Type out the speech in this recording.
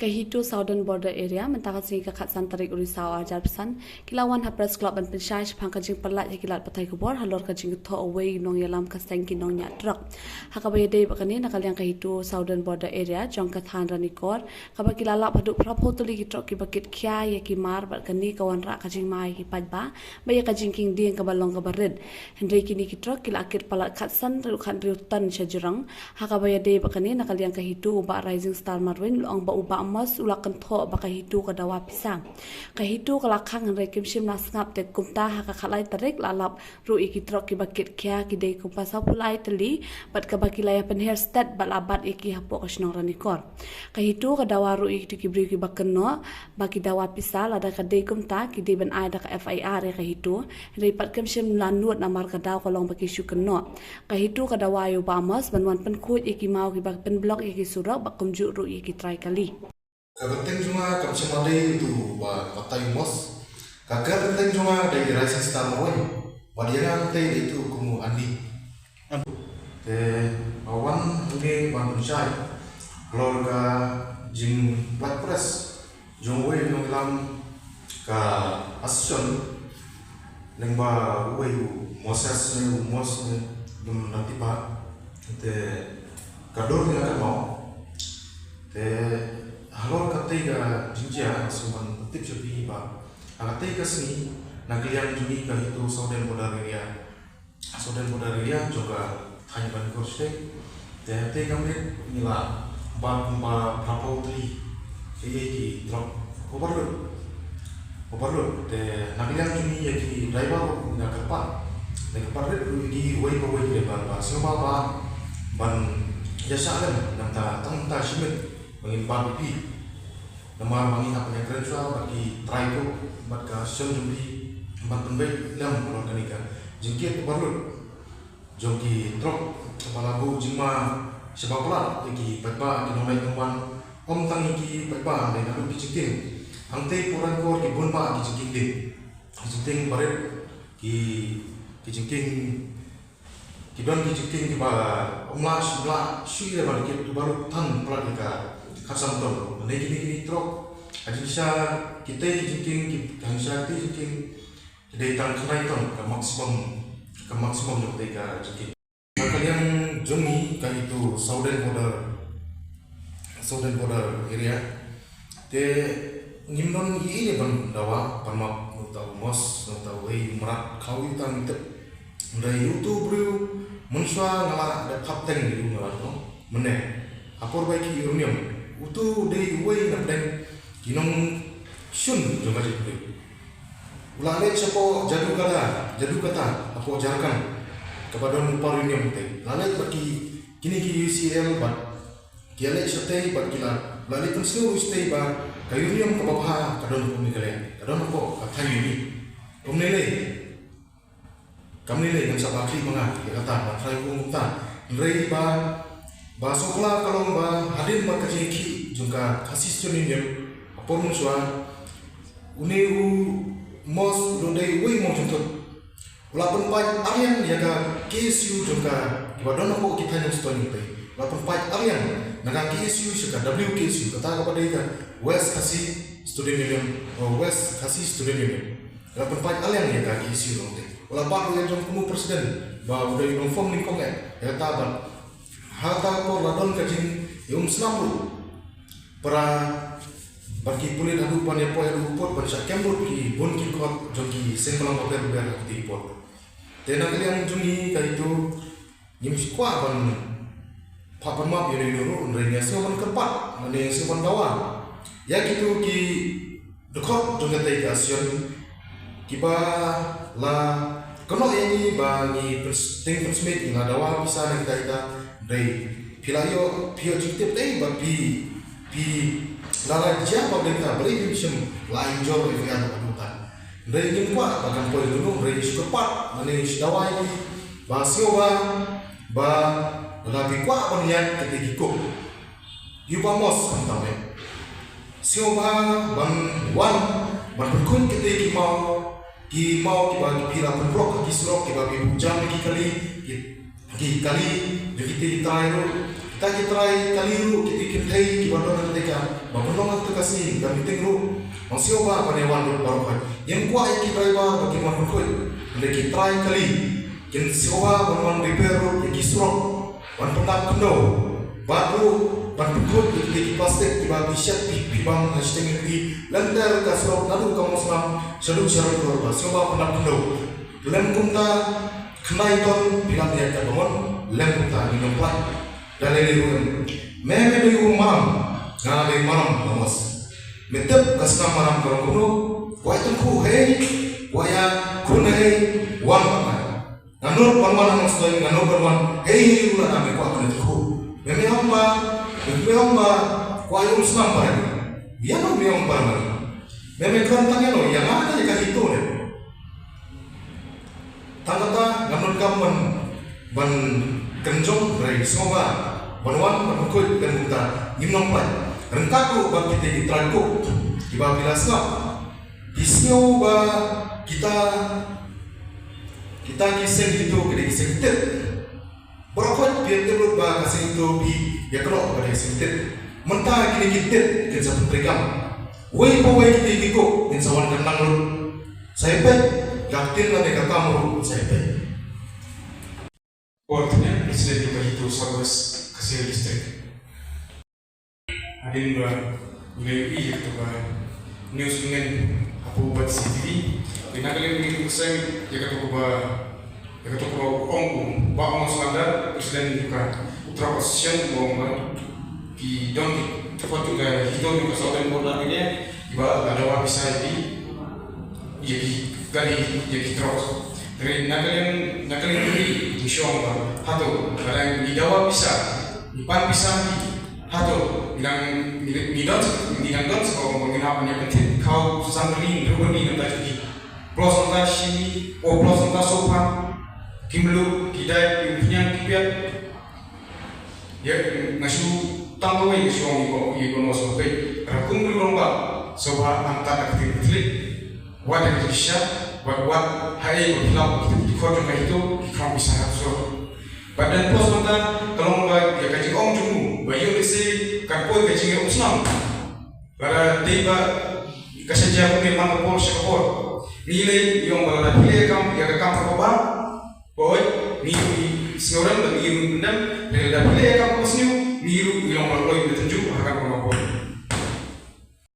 Kahitu Southern Border Area mentakat sing kakatsan tarik urisau ajar pesan kilawan hapras klub ban pensyai sepang kajing perlat ya kilat patai kubor halor kajing tho away nong yalam kasteng kinong nyak truk hakabaya day bakani nakal yang kahitu Southern Border Area jong kathan ranikor kabak kilala paduk prapo tuli ki truk ki bakit kya ya ki mar bakani kawan rak kajing mai ki pajba baya kajing king ding kabalong kabarid hendrai kini ki truk kila akir palat katsan rukan riutan syajurang hakabaya day bakani nakal yang kahitu ubak Rising Star Marwin luang ba ubak mas ulakan tho baka hidu ka dawa pisang ka hidu kalakang re kimsim nasngap te kumta haka khalai tarik lalap ru iki trok ki bakit kya ki dei kumpa sapulai teli bat ka bakilaya penher stat balabat iki hapo kasnong ranikor ka hidu ka dawa ru iki ki bri ki bakeno baki dawa pisal ada ka dei kumta ki dei ban ai da ka FIR ka hidu re pat kimsim lanut namar ka daw kolong baki syukeno ka hidu ka dawa yo bamas banwan penkut iki mau ki bak pen blok iki surak bakum ju ru iki try kali Kageteng cuma kami semadai itu patai mos. Kageteng cuma dari Rising Star Marwin. Wadiana teh itu kumu andi. Awan ini manusia. Keluarga jing plat press. Jongwe nonglam ka asion. Lengba weyu moses mos dum nanti pak. Kador dengan mau. Halor ketiga jinja suman tip sepi ba ketiga sini nagliang juni ka itu Southern Border Area juga hanya ban kurste te gamit nila ba prapo tri ki drop overload te nagliang juni ya ki driver na kapat ne kapat di way ba semua ba ban jasa alam nanta tanta simit bagi pipi nama bagi apa yang keren soal bagi try itu buat ke jumbi empat penbaik lam kalau kanika jengkit baru jongki truk kepala bu jima sebab pula lagi pepa di nomor teman om tangi ki pepa dan lalu dijengking angte puran kor ki bunpa ki jengking baret ki jengking kiban ki jengking ki ba omlah sebelah sui le balik itu baru tan pula dika kasam tol gini truk ajisa kita jengking kansa ti jengking dari tang kenai ton ke maksimum yang mereka jengking kalian jongi kan itu Southern Border Area te ngimnon ini ban dawa pamak nutau mos nutau merat kau itang itu dari YouTube bro mensua ngala ada kapten di ngala no meneh apor baiki urnium utu dari way napden kinong sun juga jadi ulale cepo jadu kata aku ajarkan kepada numpar ini mute lalet bagi kini ki UCL bat kiale stay bat kila lalet pun seluruh stay bat kayu yang ke bawah kadon pemikirnya kadon apa kata ini pemnilai kami nilai yang sabaki mengah ya kata matrai kumta nilai Basoklah kalau hadir mak kecil juga kasih storynya apa musuhan uniru mos lodai wei mau contoh walaupun pai arian jaga KSU juga ibadah nopo kita yang story itu walaupun pai arian naga KSU juga WKSU kata kepada dia West kasih student union West kasih student union walaupun pai arian jaga KSU nanti walaupun yang jom kamu presiden bahwa udah inform nih kong ya taban hata ko ladon kajing yung slamru para bagi pulit adu pan po adu pot ban sa kembur ki bon ki kot jogi senglang oper ber ti pot tena kalian jungi ka itu nim skwa ban papan map yuri nuru unrenya sewan kerpat mane sewan dawa ya gitu ki dekot jogi tai asion kiba la kono ini bagi penting persmit ina dawa bisa na kita dari pilayo pio jitip teh babi lala dia babenta beri bisem lain jor yang adutan dari jempa bahkan poin dulu dari sekepat mani sedawai basio ba lebih kuat penian ketika yuba mos antame sioba ban wan berkun ketika ki mau bagi pila penrok ki slok ki bagi bujang ki kali jadi kita kita try kaliru kita hai kibadon mereka babonong tu kasih dan meeting ru masih oba panewan baru kan yang kuat kita try ba bagi mahun koi mereka try kali yang siapa banon repair ru yang kisrok wan pendap kendo baru ban pukul di plastik tiba bisyak bibang hashtag ini lantar kasrok lalu kamu senang seduk syarat korban siapa pendap kendo lem kumta kenai ton bilang dia tak bangun lem kumta minum plat dari liruan meme liru malam ngale malam kamus metep kasna malam kalau kuno wah itu ku hei waya kunai wan mana nganur perman nang nganur perman hei lu ame ku akan ku meme hamba wah yang senang pada dia no biang pada meme kan tanya no yang ada jika itu ne tangata nganur kaman ban kenjong dari soba banwan banukut dan muta nimnong play rentaku bagi kita ditranku tiba bila sengap disnyo ba kita kisah itu kena kisah kita berokot biar terlalu ba kasih itu bi ya kerok pada kisah kita mentah kini kita kisah penterikam wei pawai kita ikut insawan kandang lu saya pun yakin lah mereka kamu saya pun Orangnya presiden juga itu Sabes kasih listrik. Adin beli itu news dengan apa buat CTV. Dengan kalian begitu saya jaga toko orang bawa standar presiden juga ultra position mau di don't cepat juga hidup juga soal border ini iba ada bisa jadi jadi terus. Dari nakalin beri misyong hato kadang didawa bisa dipan bisa hato bilang didon sekolah menggunakan yang penting kau sambri berubah ni nanti jadi plus nanti sini plus nanti sopan kimlu kidai punya kipiat ya ngasu tambah lagi misyong ibu masuk ke rakung berlomba sobat antar aktif wadah kisah buat hari berhilang di kota itu kita bisa hasil. Badan pos nanti kalau ya kaji om jumu, bayu lesi karpoi kaji om senang. Pada tiba kesajian pun memang pol sekapor. Nilai yang berada pilih kam ya kam perkobang